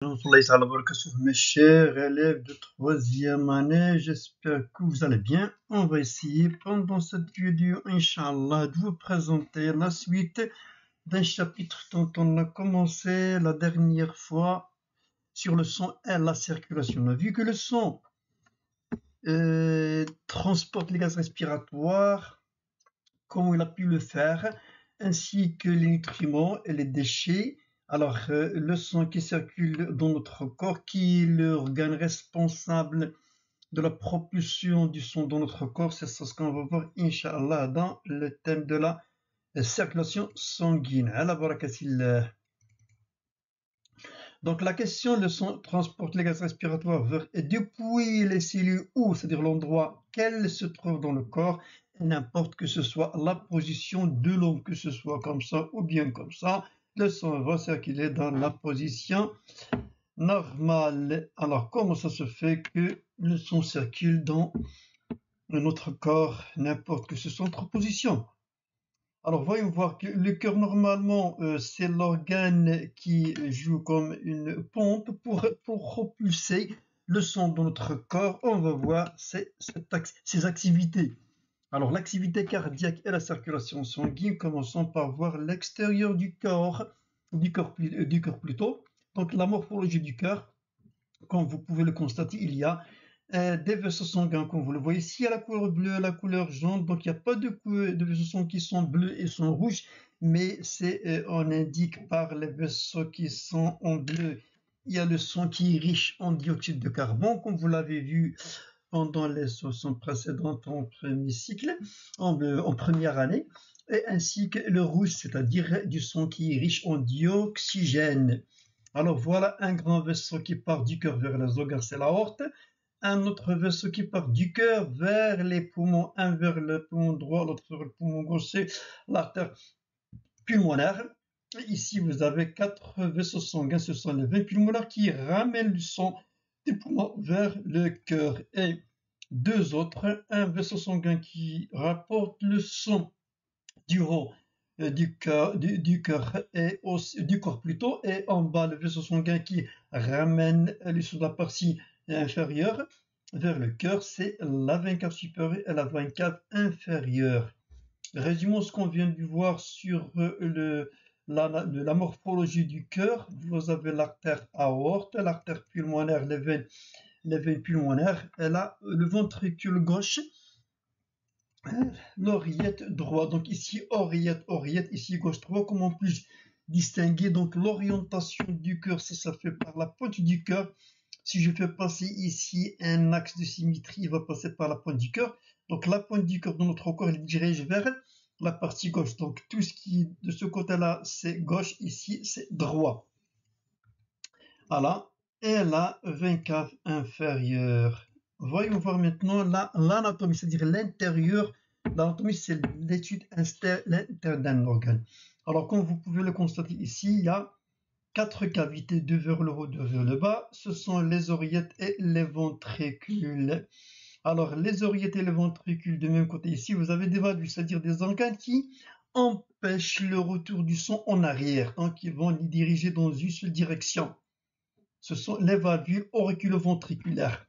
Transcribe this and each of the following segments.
Mes chers élèves de troisième année, j'espère que vous allez bien. On va essayer pendant cette vidéo, Inch'Allah, de vous présenter la suite d'un chapitre dont on a commencé la dernière fois sur le son et la circulation. On a vu que le son transporte les gaz respiratoires, comment il a pu le faire, ainsi que les nutriments et les déchets. Alors, le sang qui circule dans notre corps, qui est l'organe responsable de la propulsion du sang dans notre corps, c'est ce qu'on va voir, Inch'Allah, dans le thème de la circulation sanguine. Ala barakatillah. Donc la question, le sang transporte les gaz respiratoires depuis les cellules où, c'est-à-dire l'endroit qu'elles se trouvent dans le corps, et n'importe que ce soit la position de l'homme, que ce soit comme ça ou bien comme ça, le sang va circuler dans la position normale. Alors comment ça se fait que le sang circule dans notre corps, n'importe que ce soit notre position? Alors, voyons voir que le cœur, normalement, c'est l'organe qui joue comme une pompe pour propulser le sang dans notre corps. On va voir ses activités. Alors, l'activité cardiaque et la circulation sanguine, commençons par voir l'extérieur du cœur plutôt. Donc, la morphologie du cœur, comme vous pouvez le constater, il y a des vaisseaux sanguins, comme vous le voyez ici, à la couleur bleue, la couleur jaune. Donc, il n'y a pas de vaisseaux sanguins qui sont bleus et sont rouges, mais on indique par les vaisseaux qui sont en bleu. Il y a le sang qui est riche en dioxyde de carbone, comme vous l'avez vu pendant les sessions précédentes en premier cycle, en première année, et ainsi que le rouge, c'est-à-dire du sang qui est riche en dioxygène. Alors voilà un grand vaisseau qui part du cœur vers les organes, c'est l'aorte. Un autre vaisseau qui part du cœur vers les poumons, un vers le poumon droit, l'autre vers le poumon gauche, c'est l'artère pulmonaire. Et ici, vous avez 4 vaisseaux sanguins, ce sont les veines pulmonaires qui ramènent le sang des poumons vers le cœur. Et 2 autres, un vaisseau sanguin qui rapporte le sang du haut du cœur et du corps plutôt, et en bas le vaisseau sanguin qui ramène le sang de la partie inférieure vers le cœur, c'est la veine cave supérieure et la veine cave inférieure. Résumons ce qu'on vient de voir sur la morphologie du cœur. Vous avez l'artère aorte, l'artère pulmonaire, les veines pulmonaires, et là le ventricule gauche, l'oreillette droit. Donc ici oreillette, ici gauche droit. Comment puis-je distinguer donc l'orientation du cœur? Ça fait par la pointe du cœur. Si je fais passer ici un axe de symétrie, il va passer par la pointe du cœur. Donc la pointe du cœur de notre corps, elle dirige vers la partie gauche. Donc tout ce qui de ce côté-là, c'est gauche, ici c'est droit. Voilà. Et la veine cave inférieure. Voyons voir maintenant l'anatomie, c'est-à-dire l'intérieur. L'anatomie, c'est l'étude interne d'un organe. Alors, comme vous pouvez le constater ici, il y a 4 cavités, 2 vers le haut, 2 vers le bas. Ce sont les oreillettes et les ventricules. Alors, les oreillettes et les ventricules, de même côté ici, vous avez des valvules, c'est-à-dire des organes qui empêchent le retour du sang en arrière, donc ils vont les diriger dans une seule direction. Ce sont les valvules auriculo-ventriculaires.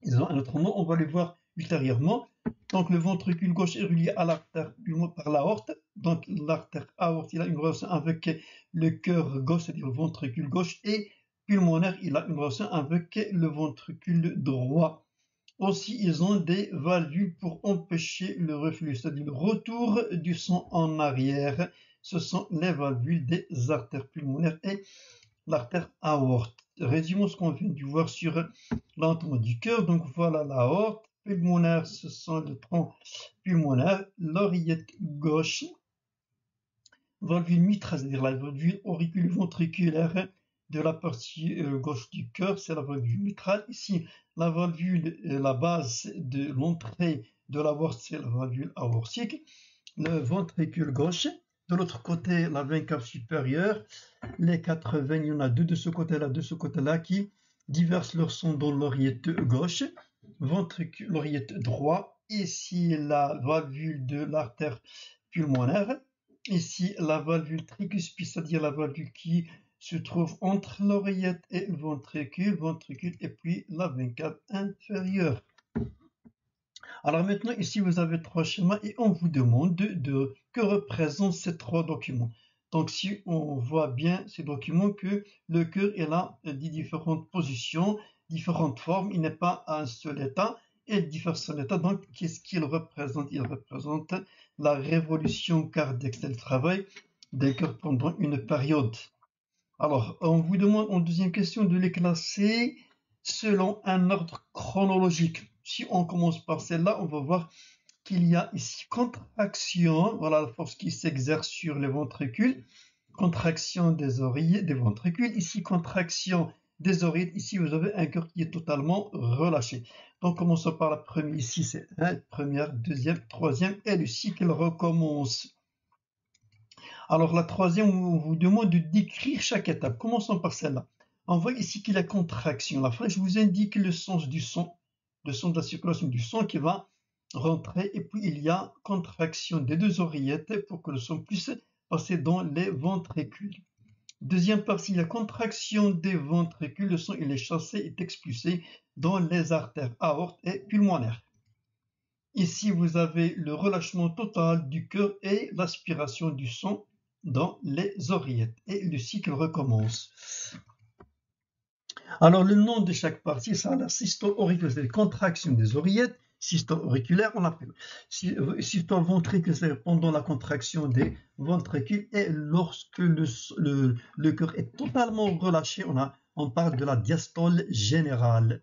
Ils ont un autre nom, on va les voir ultérieurement. Donc le ventricule gauche est relié à l'artère par l'aorte. Donc l'artère aorte, il a une relation avec le cœur gauche, c'est-à-dire le ventricule gauche, et pulmonaire, il a une relation avec le ventricule droit. Aussi, ils ont des valvules pour empêcher le reflux, c'est-à-dire le retour du sang en arrière. Ce sont les valvules des artères pulmonaires et l'artère aorte. Résumons ce qu'on vient de voir sur l'anatomie du cœur. Donc voilà l'aorte pulmonaire, ce sont le tronc pulmonaire, l'oreillette gauche, valvule mitrale, c'est-à-dire la valvule auriculo-ventriculaire de la partie gauche du cœur, c'est la valvule mitrale. Ici, la valvule, la base de l'entrée de l'aorte, c'est la valvule aortique. Le ventricule gauche. De l'autre côté, la veine cave supérieure. Les 4 veines, il y en a 2 de ce côté-là, qui déversent leur sang dans l'oreillette gauche. Ventricule, l'oreillette droit. Ici, la valvule de l'artère pulmonaire. Ici, la valvule tricuspide, c'est-à-dire la valvule qui se trouve entre l'oreillette et le ventricule, et puis la veine cave inférieure. Alors maintenant, ici, vous avez trois schémas et on vous demande que représentent ces trois documents. Donc, si on voit bien ces documents, que le cœur est là, des différentes positions, différentes formes, il n'est pas à un seul état, et diffère son état. Donc, qu'est-ce qu'il représente? Il représente la révolution cardiaque, c'est le travail des cœurs pendant une période. Alors, on vous demande en deuxième question de les classer selon un ordre chronologique. Si on commence par celle-là, on va voir qu'il y a ici contraction, voilà la force qui s'exerce sur les ventricules, contraction des oreillers, des ventricules, ici contraction des oreilles, ici vous avez un cœur qui est totalement relâché. Donc commençons par la première, ici c'est la première, deuxième, troisième, et le cycle recommence. Alors la troisième, on vous demande de décrire chaque étape. Commençons par celle-là. On voit ici qu'il y a contraction. La fois, je vous indique le sens du son, le son de la circulation du son qui va rentrer. Et puis il y a contraction des deux oreillettes pour que le son puisse passer dans les ventricules. Deuxième partie, il y a contraction des ventricules. Le son il est chassé, est expulsé dans les artères aortes et pulmonaires. Ici, vous avez le relâchement total du cœur et l'aspiration du son dans les oreillettes. Et le cycle recommence. Alors, le nom de chaque partie, c'est la systole auriculaire, c'est la contraction des oreillettes. Systole auriculaire, on appelle. Systole ventriculaire, c'est pendant la contraction des ventricules. Et lorsque le cœur est totalement relâché, on parle de la diastole générale.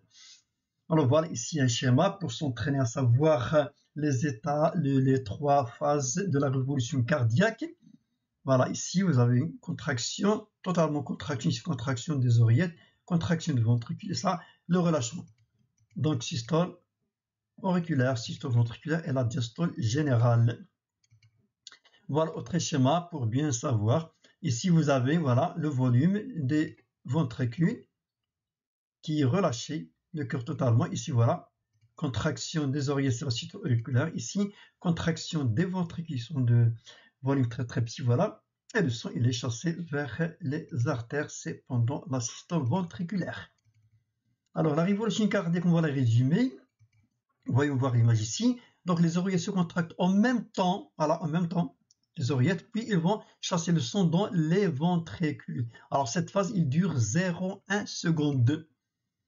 Alors voilà ici un schéma pour s'entraîner à savoir les états, les trois phases de la révolution cardiaque. Voilà, ici vous avez une contraction, totalement contraction, ici contraction des oreillettes, contraction du ventricule, et ça, le relâchement. Donc systole auriculaire, systole ventriculaire et la diastole générale. Voilà autre schéma pour bien savoir. Ici vous avez voilà le volume des ventricules qui est relâché, le cœur totalement. Ici voilà, contraction des oreillettes sur la systole auriculaire. Ici, contraction des ventricules qui sont de volume très très petit, voilà. Et le son il est chassé vers les artères, c'est pendant la systole ventriculaire. Alors la révolution cardiaque, on va la résumer. Voyons voir l'image ici. Donc les oreillettes se contractent en même temps, voilà, en même temps, les oreillettes, puis ils vont chasser le son dans les ventricules. Alors cette phase, il dure 0,1 seconde.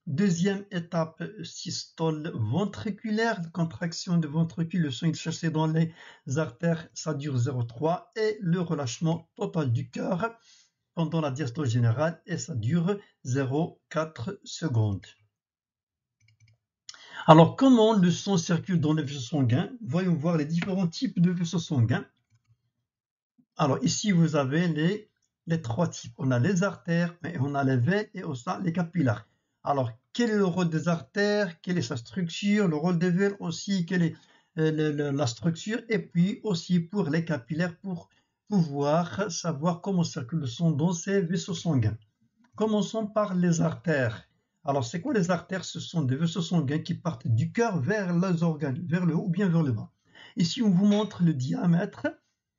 Deuxième étape, systole ventriculaire, contraction de ventricule, le son est chassé dans les artères, ça dure 0,3 et le relâchement total du cœur pendant la diastole générale et ça dure 0,4 secondes. Alors comment le sang circule dans les vaisseaux sanguins? Voyons voir les différents types de vaisseaux sanguins. Alors ici vous avez les trois types. On a les artères, on a les veines et on a les capillaires. Alors, quel est le rôle des artères? Quelle est sa structure? Le rôle des veines aussi, quelle est la structure? Et puis aussi pour les capillaires, pour pouvoir savoir comment circule le sang dans ces vaisseaux sanguins. Commençons par les artères. Alors, c'est quoi les artères? Ce sont des vaisseaux sanguins qui partent du cœur vers les organes, vers le haut ou bien vers le bas. Ici, on vous montre le diamètre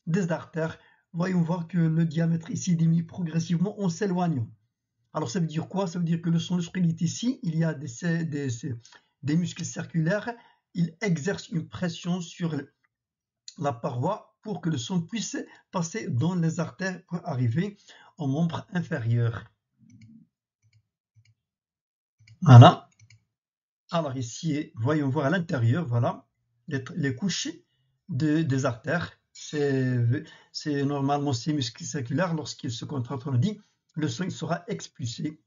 des artères. Voyons voir que le diamètre ici diminue progressivement en s'éloignant. Alors ça veut dire quoi? Ça veut dire que le son, lorsqu'il est ici, il y a des muscles circulaires, il exerce une pression sur la paroi pour que le son puisse passer dans les artères pour arriver au membre inférieur. Voilà. Alors ici, voyons voir à l'intérieur, voilà, les couches des artères. C'est normalement ces muscles circulaires, lorsqu'ils se contractent, on dit, le son il sera expulsé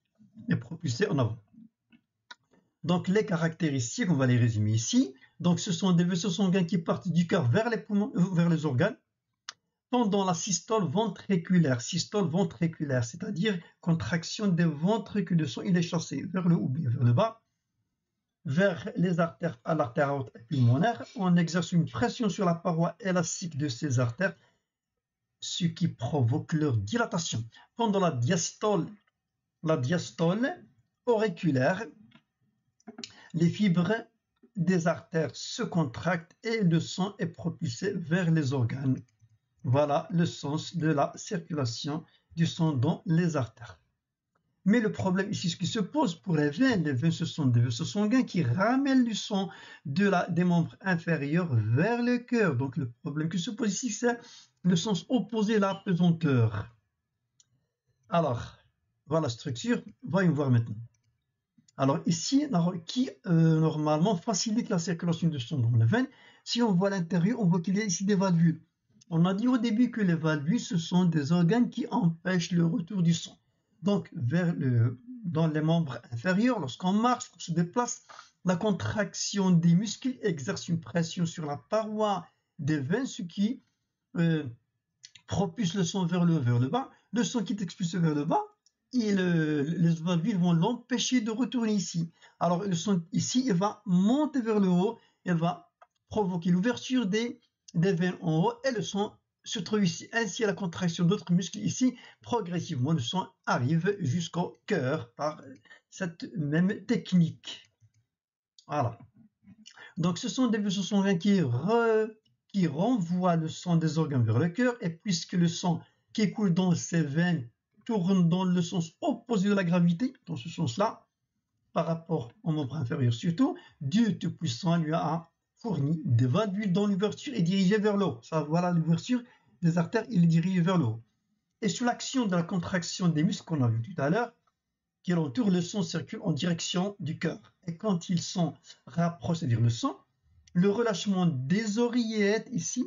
et propulsé en avant. Donc les caractéristiques, on va les résumer ici. Donc ce sont des vaisseaux sanguins qui partent du cœur vers les poumons, vers les organes, pendant la systole ventriculaire, c'est-à-dire contraction des ventricules, le son il est chassé vers le haut ou bien vers le bas, vers les artères à l'artère haute pulmonaire. On exerce une pression sur la paroi élastique de ces artères, ce qui provoque leur dilatation. Pendant la diastole auriculaire, les fibres des artères se contractent et le sang est propulsé vers les organes. Voilà le sens de la circulation du sang dans les artères. Mais le problème ici, ce qui se pose pour les veines, ce sont des vaisseaux sanguins qui ramènent du sang des membres inférieurs vers le cœur. Donc le problème qui se pose ici, c'est le sens opposé, la pesanteur. Alors, voilà la structure, voyons voir maintenant. Alors ici, qui normalement facilite la circulation du sang dans les veines. Si on voit l'intérieur, on voit qu'il y a ici des valvules. On a dit au début que les valvules, ce sont des organes qui empêchent le retour du sang. Donc, dans les membres inférieurs, lorsqu'on marche, lorsqu'on se déplace, la contraction des muscles exerce une pression sur la paroi des veines, ce qui propulse le sang vers le bas. Le sang qui est expulsé vers le bas, les valvules vont l'empêcher de retourner ici. Alors, le sang ici, il va monter vers le haut, il va provoquer l'ouverture des veines en haut et le sang se trouve ici. Ainsi, à la contraction d'autres muscles ici, progressivement, le sang arrive jusqu'au cœur par cette même technique. Voilà. Donc, ce sont des vaisseaux sanguins qui renvoient le sang des organes vers le cœur, et puisque le sang qui coule dans ces veines tourne dans le sens opposé de la gravité, dans ce sens-là, par rapport au membre inférieur surtout, Dieu Tout-Puissant lui a fourni des valvules dont l'ouverture est dirigée vers le haut. Ça, voilà l'ouverture des artères, il est dirigé vers le haut. Et sous l'action de la contraction des muscles qu'on a vu tout à l'heure, qui l'entoure, le sang circule en direction du cœur. Et quand ils sont rapprochés, c'est-à-dire le sang, le relâchement des oreillettes ici,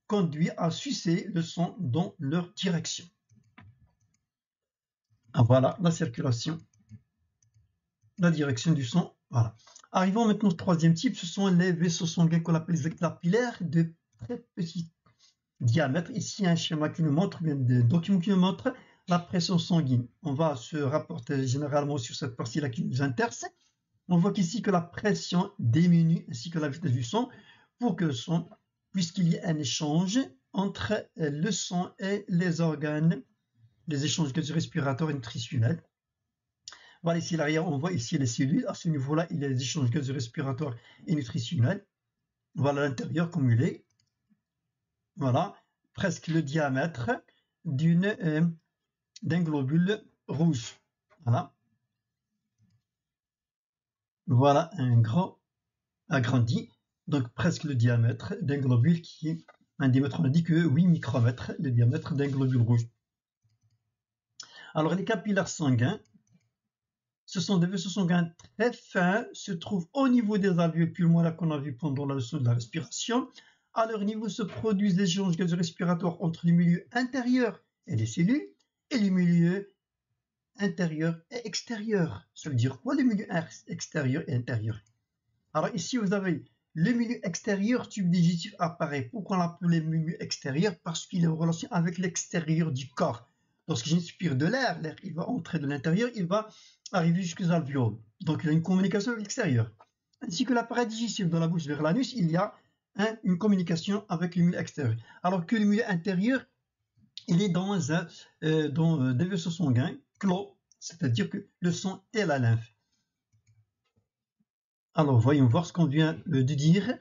conduit à sucer le sang dans leur direction. Ah, voilà la circulation, la direction du sang. Voilà. Arrivons maintenant au troisième type, ce sont les vaisseaux sanguins qu'on appelle les capillaires de très petit diamètre. Ici, un schéma qui nous montre, bien des documents qui nous montrent la pression sanguine. On va se rapporter généralement sur cette partie-là qui nous intéresse. On voit qu'ici que la pression diminue ainsi que la vitesse du sang pour que le sang, puisqu'il y a un échange entre le sang et les organes, les échanges gazeux-respiratoires et nutritionnels. Voilà ici l'arrière, on voit ici les cellules. À ce niveau-là, il y a les échanges gazeux-respiratoires et nutritionnels. Voilà l'intérieur comme il est. Voilà, presque le diamètre d'un globule rouge. Voilà. Voilà un grand agrandi, donc presque le diamètre d'un globule qui est un diamètre, on a dit que 8 micromètres, le diamètre d'un globule rouge. Alors les capillaires sanguins, ce sont des vaisseaux sanguins très fins, se trouvent au niveau des alvéoles pulmonaires qu'on a vu pendant la leçon de la respiration. À leur niveau se produisent des échanges gazeux-respiratoires entre les milieux intérieurs et les cellules et les milieux intérieurs et extérieurs. Ça veut dire quoi, les milieux extérieurs et intérieurs? Alors ici, vous avez le milieu extérieur, tube digestif apparaît. Pourquoi on l'appelle milieu extérieur? Parce qu'il est en relation avec l'extérieur du corps. Lorsque j'inspire de l'air, l'air il va entrer de l'intérieur, il va arriver jusqu'aux alvéoles. Donc il y a une communication avec l'extérieur. Ainsi que l'appareil digestif de la bouche vers l'anus, il y a une communication avec le milieu extérieur. Alors que le milieu intérieur, il est dans des vaisseaux sanguins clos, c'est-à-dire que le sang et la lymphe. Alors, voyons voir ce qu'on vient de dire.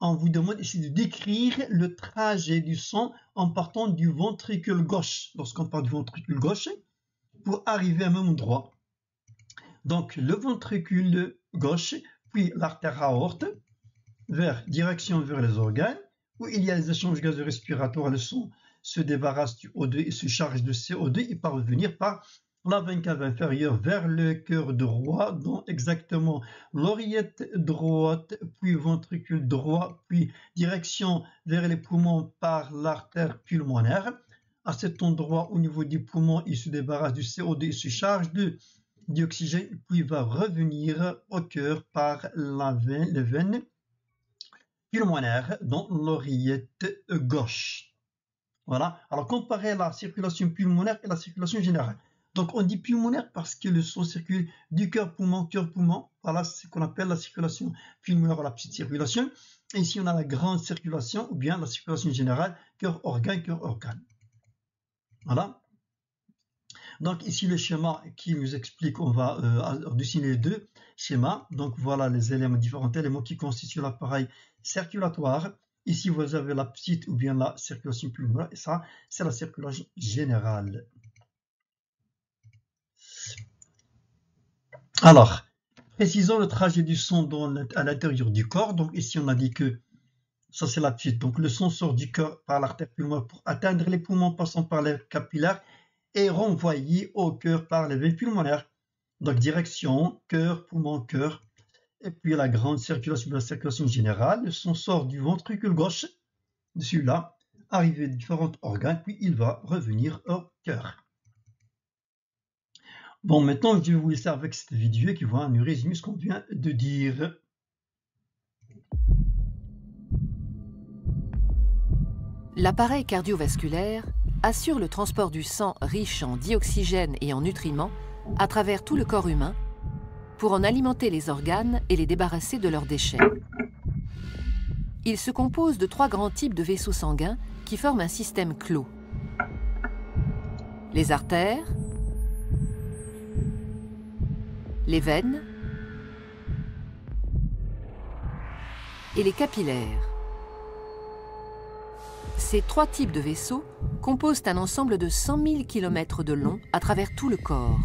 On vous demande ici de décrire le trajet du sang en partant du ventricule gauche. Lorsqu'on part du ventricule gauche, pour arriver à un même endroit. Donc, le ventricule gauche, puis l'artère aorte, direction vers les organes, où il y a les échanges gazeux respiratoires, le sang se débarrasse du O2 et se charge de CO2 et parvenir par la veine cave inférieure vers le cœur droit, dont exactement l'oreillette droite, puis ventricule droit, puis direction vers les poumons par l'artère pulmonaire. À cet endroit, au niveau du poumon, il se débarrasse du CO2 et se charge de dioxygène, puis va revenir au cœur par les veines pulmonaires dans l'oreillette gauche. Voilà. Alors, comparez la circulation pulmonaire et la circulation générale. Donc, on dit pulmonaire parce que le sang circule du cœur-poumon, cœur-poumon. Voilà ce qu'on appelle la circulation pulmonaire ou la petite circulation. Et ici, on a la grande circulation ou bien la circulation générale, cœur-organe, cœur-organe. Voilà. Donc, ici, le schéma qui nous explique, on va dessiner les deux schémas. Donc, voilà les différents éléments qui constituent l'appareil circulatoire. Ici, vous avez la petite ou bien la circulation pulmonaire, et ça, c'est la circulation générale. Alors, précisons le trajet du sang à l'intérieur du corps. Donc ici, on a dit que ça, c'est la petite. Donc le sang sort du cœur par l'artère pulmonaire pour atteindre les poumons, passant par les capillaires et renvoyé au cœur par les veines pulmonaires. Donc direction, cœur, poumon, cœur. Et puis la grande circulation, la circulation générale, le sang sort du ventricule gauche, de celui-là, arrivé de différents organes, puis il va revenir au cœur. Bon, maintenant, je vais vous laisser avec cette vidéo qui va nous résumer ce qu'on vient de dire. L'appareil cardiovasculaire assure le transport du sang riche en dioxygène et en nutriments à travers tout le corps humain pour en alimenter les organes et les débarrasser de leurs déchets. Il se compose de 3 grands types de vaisseaux sanguins qui forment un système clos. Les artères, les veines et les capillaires. Ces 3 types de vaisseaux composent un ensemble de 100 000 km de long à travers tout le corps.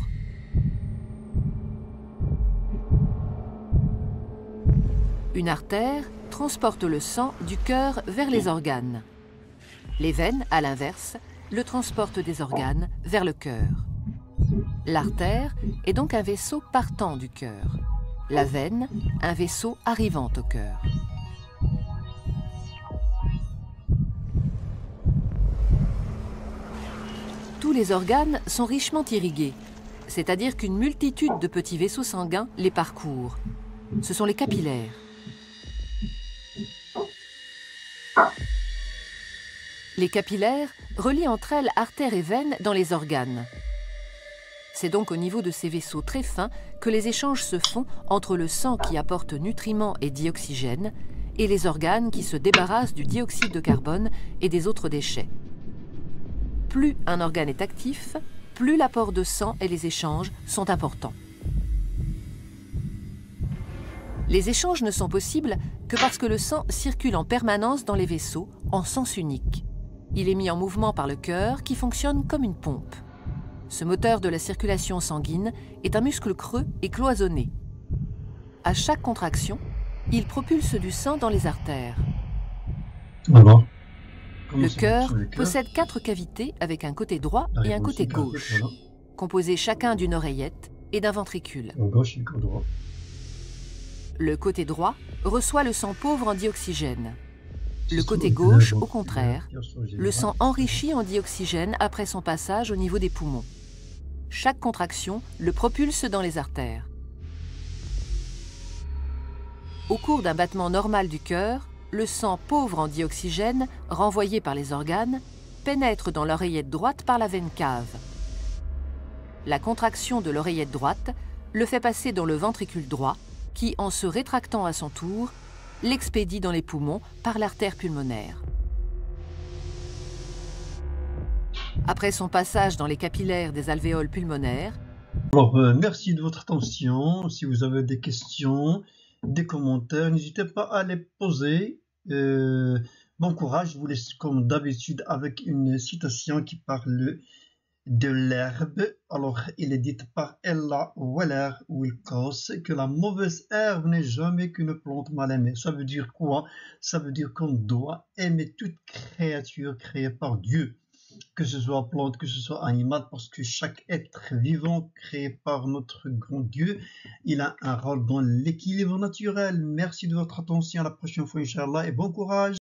Une artère transporte le sang du cœur vers les organes. Les veines, à l'inverse, le transportent des organes vers le cœur. L'artère est donc un vaisseau partant du cœur. La veine, un vaisseau arrivant au cœur. Tous les organes sont richement irrigués, c'est-à-dire qu'une multitude de petits vaisseaux sanguins les parcourent. Ce sont les capillaires. Les capillaires relient entre elles artères et veines dans les organes. C'est donc au niveau de ces vaisseaux très fins que les échanges se font entre le sang qui apporte nutriments et dioxygène et les organes qui se débarrassent du dioxyde de carbone et des autres déchets. Plus un organe est actif, plus l'apport de sang et les échanges sont importants. Les échanges ne sont possibles que parce que le sang circule en permanence dans les vaisseaux en sens unique. Il est mis en mouvement par le cœur qui fonctionne comme une pompe. Ce moteur de la circulation sanguine est un muscle creux et cloisonné. À chaque contraction, il propulse du sang dans les artères. Alors, le cœur possède 4 cavités avec un côté droit et un côté gauche, composés chacun d'une oreillette et d'un ventricule. Le côté droit reçoit le sang pauvre en dioxygène. Le côté gauche, au contraire, le sang enrichi en dioxygène après son passage au niveau des poumons. Chaque contraction le propulse dans les artères. Au cours d'un battement normal du cœur, le sang pauvre en dioxygène, renvoyé par les organes, pénètre dans l'oreillette droite par la veine cave. La contraction de l'oreillette droite le fait passer dans le ventricule droit, qui, en se rétractant à son tour, l'expédie dans les poumons par l'artère pulmonaire. Après son passage dans les capillaires des alvéoles pulmonaires... Alors, merci de votre attention. Si vous avez des questions, des commentaires, n'hésitez pas à les poser. Bon courage. Je vous laisse comme d'habitude avec une citation qui parle de l'herbe. Alors, il est dit par Ella Weller Wilcox que la mauvaise herbe n'est jamais qu'une plante mal aimée. Ça veut dire quoi? Ça veut dire qu'on doit aimer toute créature créée par Dieu, que ce soit plante, que ce soit animal, parce que chaque être vivant créé par notre grand Dieu, il a un rôle dans l'équilibre naturel. Merci de votre attention. À la prochaine fois, Inch'Allah, et bon courage.